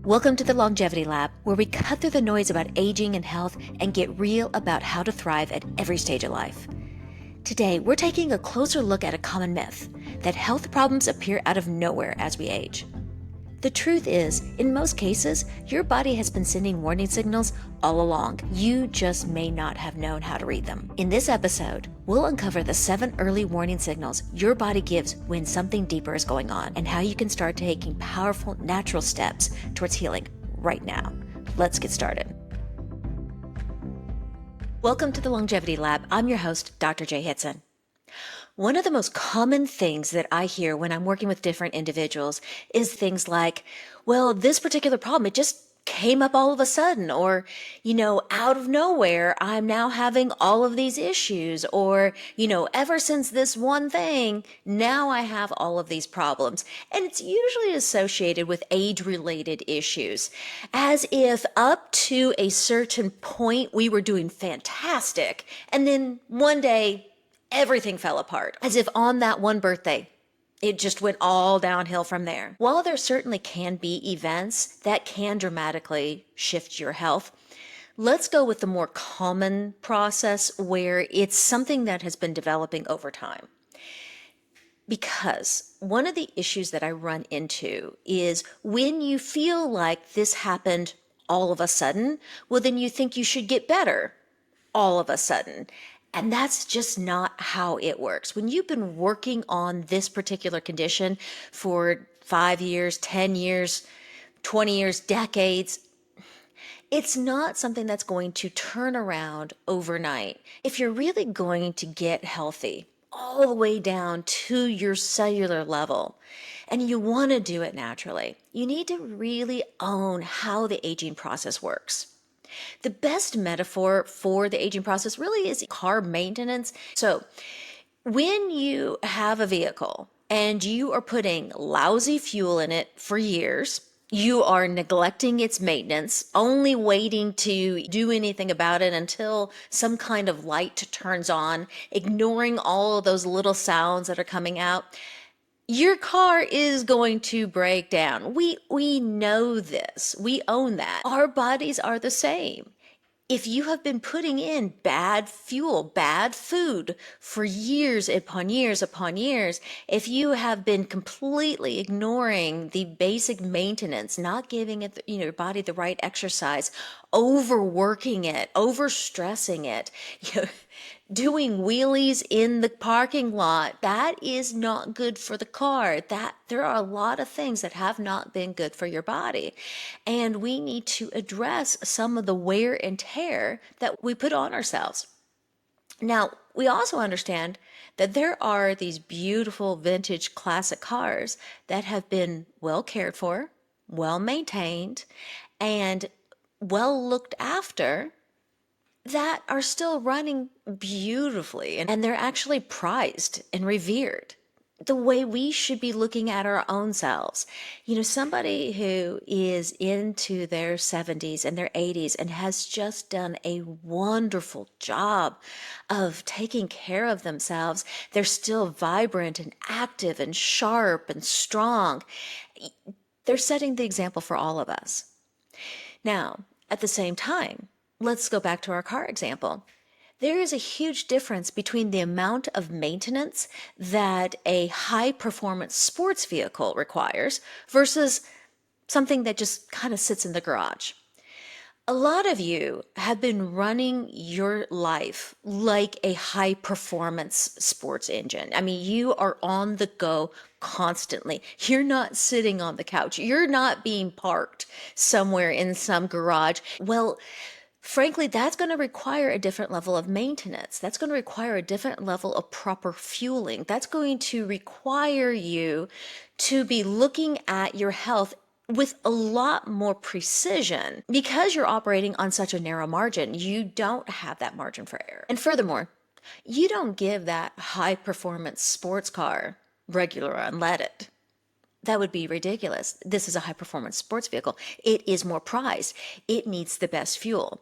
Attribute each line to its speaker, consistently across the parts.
Speaker 1: Welcome to the Longevity Lab, where we cut through the noise about aging and health and get real about how to thrive at every stage of life. Today, we're taking a closer look at a common myth that health problems appear out of nowhere as we age. The truth is, in most cases, your body has been sending warning signals all along. You just may not have known how to read them. In this episode, we'll uncover the 7 early warning signals your body gives when something deeper is going on and how you can start taking powerful, natural steps towards healing right now. Let's get started. Welcome to the Longevity Lab. I'm your host, Dr. Jae Hitson. One of the most common things that I hear when I'm working with different individuals is things like, well, this particular problem, it just came up all of a sudden, or, out of nowhere, I'm now having all of these issues, or, ever since this one thing, now I have all of these problems. And it's usually associated with age-related issues, as if up to a certain point we were doing fantastic, and then one day, everything fell apart, as if on that one birthday, it just went all downhill from there. While there certainly can be events that can dramatically shift your health, let's go with the more common process where it's something that has been developing over time. Because one of the issues that I run into is when you feel like this happened all of a sudden, well, then you think you should get better all of a sudden. And that's just not how it works. When you've been working on this particular condition for 5 years, 10 years, 20 years, decades, it's not something that's going to turn around overnight. If you're really going to get healthy all the way down to your cellular level, and you want to do it naturally, you need to really own how the aging process works. The best metaphor for the aging process really is car maintenance. So when you have a vehicle and you are putting lousy fuel in it for years, you are neglecting its maintenance, only waiting to do anything about it until some kind of light turns on, ignoring all of those little sounds that are coming out, your car is going to break down. We know this. We own that. Our bodies are the same. If you have been putting in bad fuel, bad food for years upon years upon years, if you have been completely ignoring the basic maintenance, not giving it, your body the right exercise, overworking it, overstressing it, doing wheelies in the parking lot, that is not good for the car. There are a lot of things that have not been good for your body. And we need to address some of the wear and tear that we put on ourselves. Now, we also understand that there are these beautiful vintage classic cars that have been well cared for, well maintained, and well looked after, that are still running beautifully, and they're actually prized and revered the way we should be looking at our own selves. Somebody who is into their 70s and their 80s and has just done a wonderful job of taking care of themselves, they're still vibrant and active and sharp and strong. They're setting the example for all of us. Now, at the same time, let's go back to our car example. There is a huge difference between the amount of maintenance that a high-performance sports vehicle requires versus something that just kind of sits in the garage. A lot of you have been running your life like a high-performance sports engine. I mean, you are on the go constantly. You're not sitting on the couch. You're not being parked somewhere in some garage. Well, frankly, that's going to require a different level of maintenance. That's going to require a different level of proper fueling. That's going to require you to be looking at your health with a lot more precision. Because you're operating on such a narrow margin, you don't have that margin for error. And furthermore, you don't give that high-performance sports car regular unleaded. That would be ridiculous. This is a high-performance sports vehicle. It is more prized. It needs the best fuel.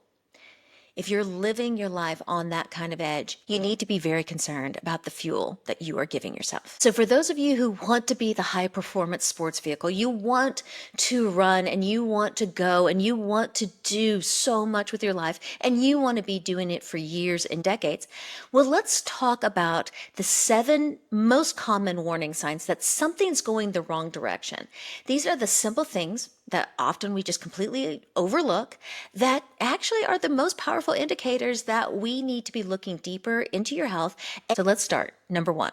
Speaker 1: If you're living your life on that kind of edge, you need to be very concerned about the fuel that you are giving yourself. So for those of you who want to be the high performance sports vehicle, you want to run and you want to go and you want to do so much with your life and you want to be doing it for years and decades, well, let's talk about the 7 most common warning signs that something's going the wrong direction. These are the simple things that often we just completely overlook that actually are the most powerful indicators that we need to be looking deeper into your health. So let's start. Number 1,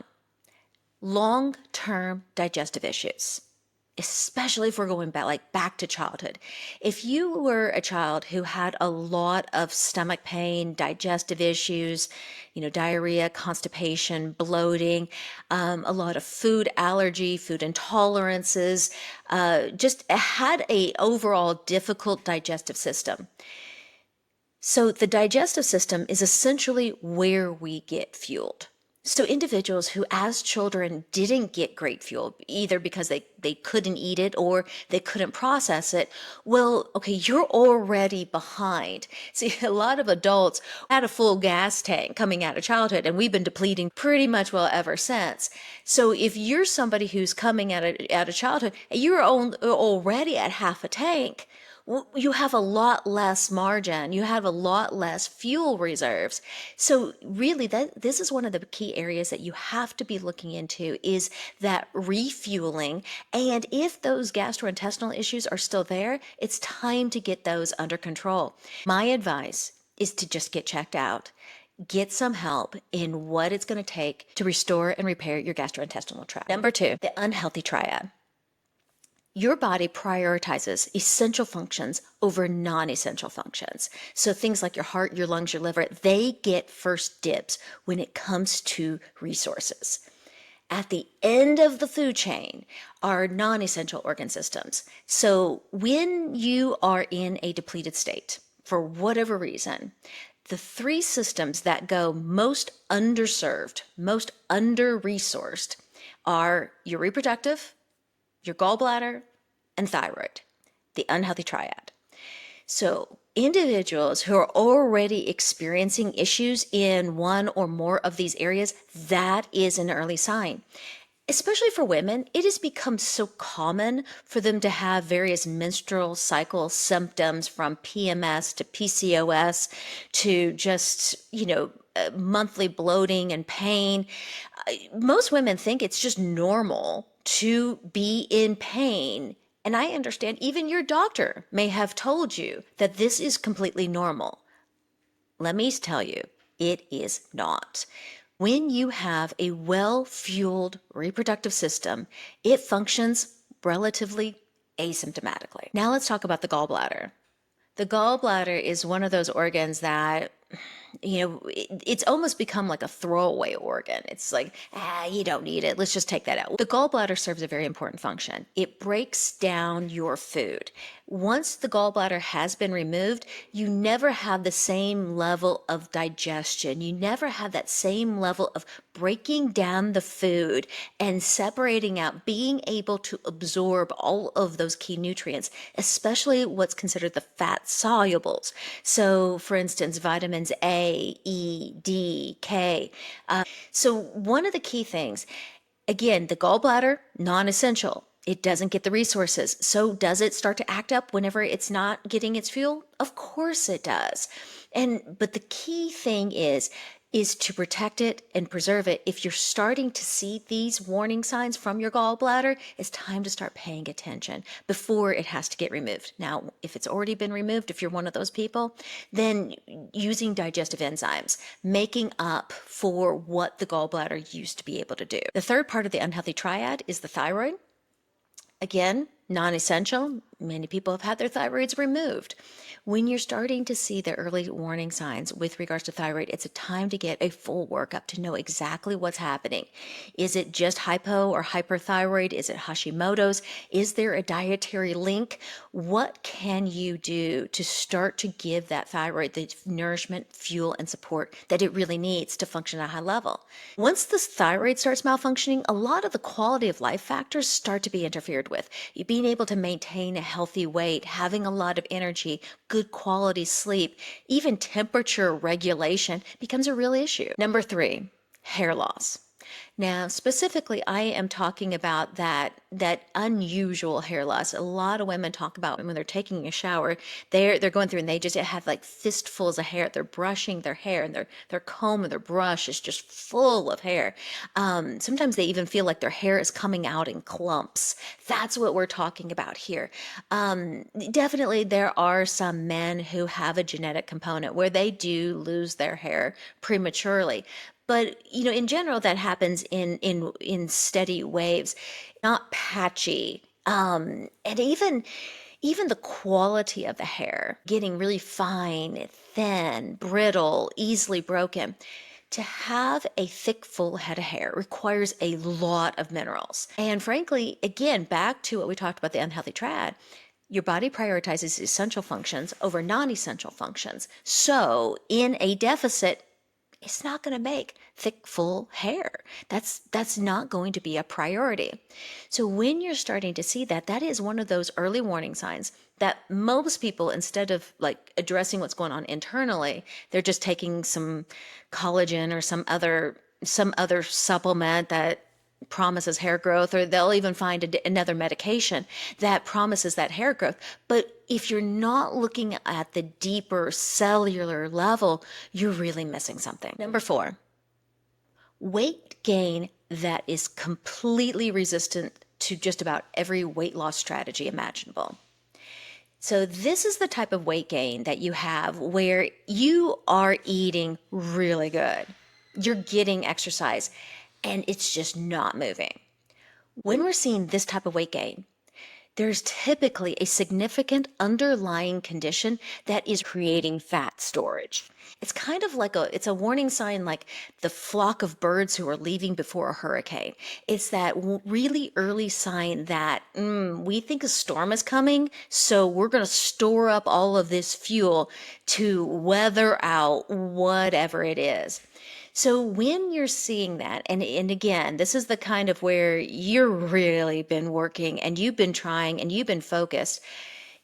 Speaker 1: long-term digestive issues, especially if we're going back to childhood. If you were a child who had a lot of stomach pain, digestive issues, diarrhea, constipation, bloating, a lot of food allergy, food intolerances, just had a overall difficult digestive system. So the digestive system is essentially where we get fueled. So individuals who as children didn't get great fuel, either because they couldn't eat it or they couldn't process it, well, okay, you're already behind. See, a lot of adults had a full gas tank coming out of childhood, and we've been depleting pretty much well ever since. So if you're somebody who's coming out of childhood and you're already at half a tank, you have a lot less margin, you have a lot less fuel reserves. So really this is one of the key areas that you have to be looking into, is that refueling. And if those gastrointestinal issues are still there, it's time to get those under control. My advice is to just get checked out. Get some help in what it's going to take to restore and repair your gastrointestinal tract. Number 2, the unhealthy triad. Your body prioritizes essential functions over non-essential functions. So things like your heart, your lungs, your liver, they get first dibs when it comes to resources. At the end of the food chain are non-essential organ systems. So when you are in a depleted state, for whatever reason, the 3 systems that go most underserved, most under-resourced are your reproductive, your gallbladder, and thyroid, the unhealthy triad. So individuals who are already experiencing issues in one or more of these areas, that is an early sign. Especially for women, it has become so common for them to have various menstrual cycle symptoms, from PMS to PCOS to just, monthly bloating and pain. Most women think it's just normal to be in pain. And I understand even your doctor may have told you that this is completely normal. Let me tell you, it is not. When you have a well-fueled reproductive system, it functions relatively asymptomatically. Now let's talk about the gallbladder. The gallbladder is one of those organs that, it's almost become like a throwaway organ. It's like, you don't need it. Let's just take that out. The gallbladder serves a very important function. It breaks down your food. Once the gallbladder has been removed, you never have the same level of digestion. You never have that same level of breaking down the food and separating out, being able to absorb all of those key nutrients, especially what's considered the fat solubles. So for instance, vitamins A, E, D, K. So one of the key things, again, the gallbladder, non-essential. It doesn't get the resources. So does it start to act up whenever it's not getting its fuel? Of course it does. But the key thing is to protect it and preserve it. If you're starting to see these warning signs from your gallbladder, it's time to start paying attention before it has to get removed. Now, if it's already been removed, if you're one of those people, then using digestive enzymes, making up for what the gallbladder used to be able to do. The third part of the unhealthy triad is the thyroid. Again, non-essential. Many people have had their thyroids removed. When you're starting to see the early warning signs with regards to thyroid, it's a time to get a full workup to know exactly what's happening. Is it just hypo or hyperthyroid? Is it Hashimoto's? Is there a dietary link? What can you do to start to give that thyroid the nourishment, fuel, and support that it really needs to function at a high level? Once the thyroid starts malfunctioning, a lot of the quality of life factors start to be interfered with. You being able to maintain a healthy weight, having a lot of energy, good quality sleep, even temperature regulation becomes a real issue. Number 3, hair loss. Now, specifically, I am talking about that unusual hair loss. A lot of women talk about when they're taking a shower, they're going through and they just have like fistfuls of hair. They're brushing their hair and their comb and their brush is just full of hair. Sometimes they even feel like their hair is coming out in clumps. That's what we're talking about here. Definitely, there are some men who have a genetic component where they do lose their hair prematurely. But in general, that happens in steady waves, not patchy. And even the quality of the hair getting really fine, thin, brittle, easily broken. To have a thick, full head of hair requires a lot of minerals. And frankly, again, back to what we talked about the unhealthy trad, your body prioritizes essential functions over non-essential functions. So in a deficit, it's not going to make thick, full hair. That's not going to be a priority. So when you're starting to see that, that is one of those early warning signs that most people, instead of like addressing what's going on internally, they're just taking some collagen or some other supplement that promises hair growth, or they'll even find another medication that promises that hair growth. But if you're not looking at the deeper cellular level, you're really missing something. Number 4, weight gain that is completely resistant to just about every weight loss strategy imaginable. So this is the type of weight gain that you have where you are eating really good. You're getting exercise and it's just not moving. When we're seeing this type of weight gain, there's typically a significant underlying condition that is creating fat storage. It's kind of like it's a warning sign like the flock of birds who are leaving before a hurricane. It's that really early sign that we think a storm is coming, so we're going to store up all of this fuel to weather out whatever it is. So when you're seeing that, and again, this is the kind of where you've really been working and you've been trying and you've been focused,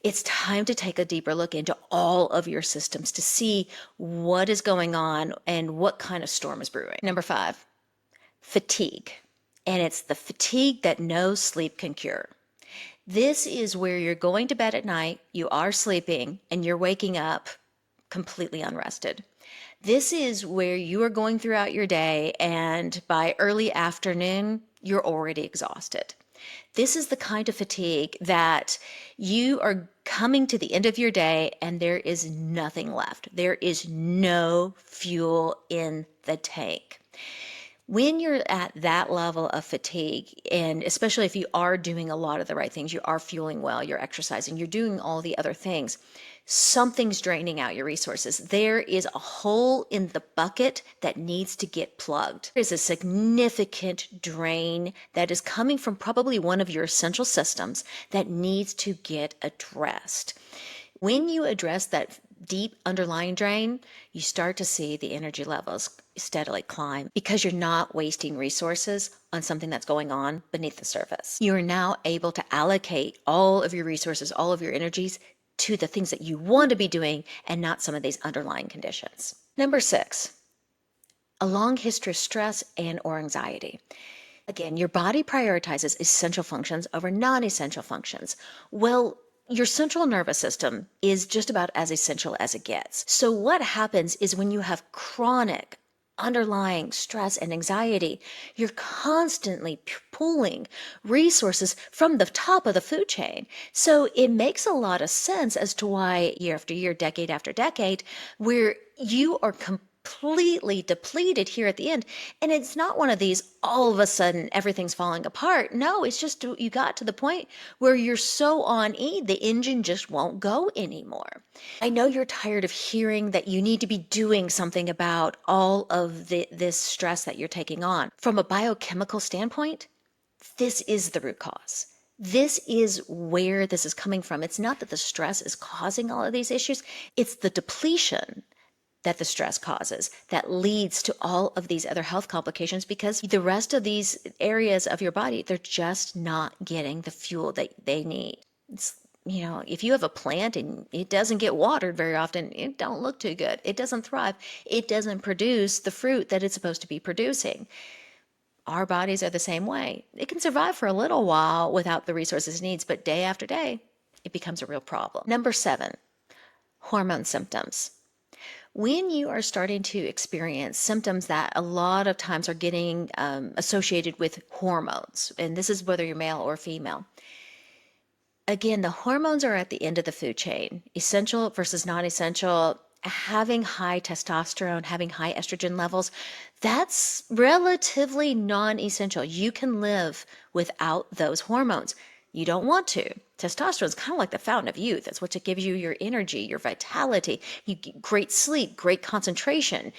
Speaker 1: it's time to take a deeper look into all of your systems to see what is going on and what kind of storm is brewing. Number 5, fatigue. And it's the fatigue that no sleep can cure. This is where you're going to bed at night, you are sleeping, and you're waking up completely unrested. This is where you are going throughout your day, and by early afternoon, you're already exhausted. This is the kind of fatigue that you are coming to the end of your day and there is nothing left. There is no fuel in the tank. When you're at that level of fatigue, and especially if you are doing a lot of the right things, you are fueling well, you're exercising, you're doing all the other things, something's draining out your resources. There is a hole in the bucket that needs to get plugged. There's a significant drain that is coming from probably one of your essential systems that needs to get addressed. When you address that deep underlying drain, you start to see the energy levels steadily climb because you're not wasting resources on something that's going on beneath the surface. You are now able to allocate all of your resources, all of your energies to the things that you want to be doing and not some of these underlying conditions. Number 6, a long history of stress and or anxiety. Again, your body prioritizes essential functions over non-essential functions. Well, your central nervous system is just about as essential as it gets. So what happens is when you have chronic underlying stress and anxiety, you're constantly pulling resources from the top of the food chain. So it makes a lot of sense as to why year after year, decade after decade, where you are completely depleted here at the end. And it's not one of these, all of a sudden, everything's falling apart. No, it's just you got to the point where you're so on E, the engine just won't go anymore. I know you're tired of hearing that you need to be doing something about all of this stress that you're taking on. From a biochemical standpoint, this is the root cause. This is where this is coming from. It's not that the stress is causing all of these issues. It's the depletion that the stress causes that leads to all of these other health complications because the rest of these areas of your body, they're just not getting the fuel that they need. It's if you have a plant and it doesn't get watered very often, it don't look too good. It doesn't thrive. It doesn't produce the fruit that it's supposed to be producing. Our bodies are the same way. It can survive for a little while without the resources it needs, but day after day, it becomes a real problem. Number 7, hormone symptoms. When you are starting to experience symptoms that a lot of times are getting associated with hormones, and this is whether you're male or female, again, the hormones are at the end of the food chain, essential versus non-essential. Having high testosterone, having high estrogen levels, that's relatively non-essential. You can live without those hormones. You don't want to. Testosterone is kind of like the fountain of youth. That's what gives you your energy, your vitality, you get great sleep, great concentration,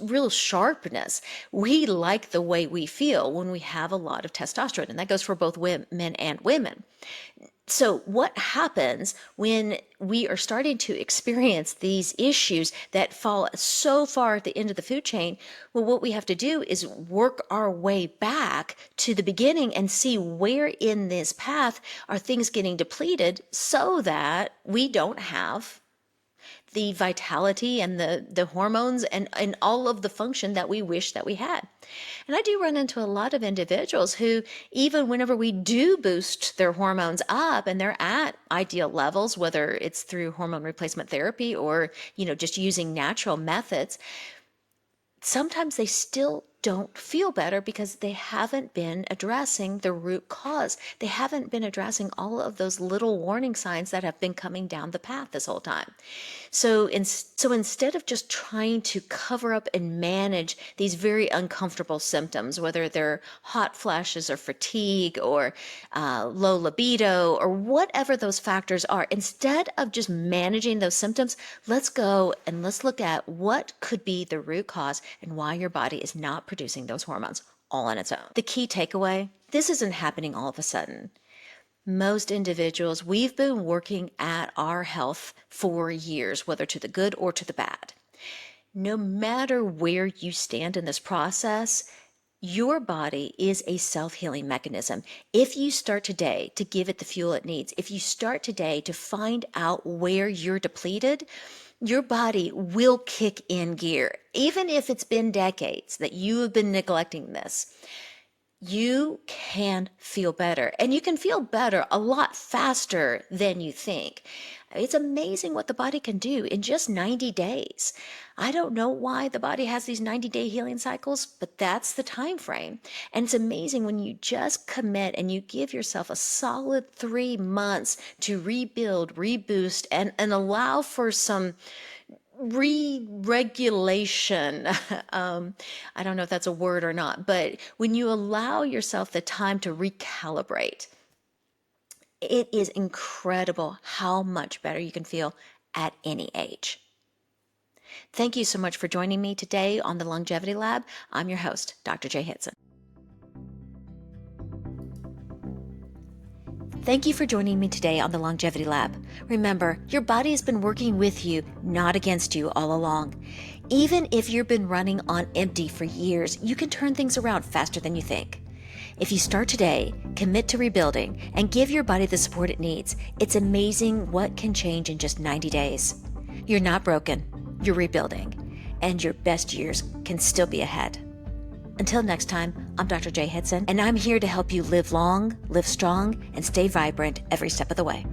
Speaker 1: real sharpness. We like the way we feel when we have a lot of testosterone, and that goes for both men and women. So what happens when we are starting to experience these issues that fall so far at the end of the food chain? Well, what we have to do is work our way back to the beginning and see where in this path are things getting depleted so that we don't have the vitality and the hormones and all of the function that we wish that we had. And I do run into a lot of individuals who, even whenever we do boost their hormones up and they're at ideal levels, whether it's through hormone replacement therapy or, just using natural methods, sometimes they still don't feel better because they haven't been addressing the root cause. They haven't been addressing all of those little warning signs that have been coming down the path this whole time. So instead of just trying to cover up and manage these very uncomfortable symptoms, whether they're hot flashes or fatigue or low libido or whatever those factors are, instead of just managing those symptoms, let's go and let's look at what could be the root cause and why your body is not producing those hormones all on its own. The key takeaway, this isn't happening all of a sudden. Most individuals, we've been working at our health for years, whether to the good or to the bad. No matter where you stand in this process, your body is a self-healing mechanism. If you start today to give it the fuel it needs, if you start today to find out where you're depleted, your body will kick in gear. Even if it's been decades that you have been neglecting this, you can feel better, and you can feel better a lot faster than you think. It's amazing what the body can do in just 90 days. I don't know why the body has these 90-day healing cycles, but that's the time frame. And it's amazing when you just commit and you give yourself a solid 3 months to rebuild, reboost, and allow for some re-regulation. I don't know if that's a word or not, but when you allow yourself the time to recalibrate, it is incredible how much better you can feel at any age. Thank you so much for joining me today on the Longevity Lab. I'm your host, Dr. Jae Hitson. Thank you for joining me today on the Longevity Lab. Remember, your body has been working with you, not against you all along. Even if you've been running on empty for years, you can turn things around faster than you think. If you start today, commit to rebuilding, and give your body the support it needs, it's amazing what can change in just 90 days. You're not broken, you're rebuilding, and your best years can still be ahead. Until next time, I'm Dr. Jae Hitson, and I'm here to help you live long, live strong, and stay vibrant every step of the way.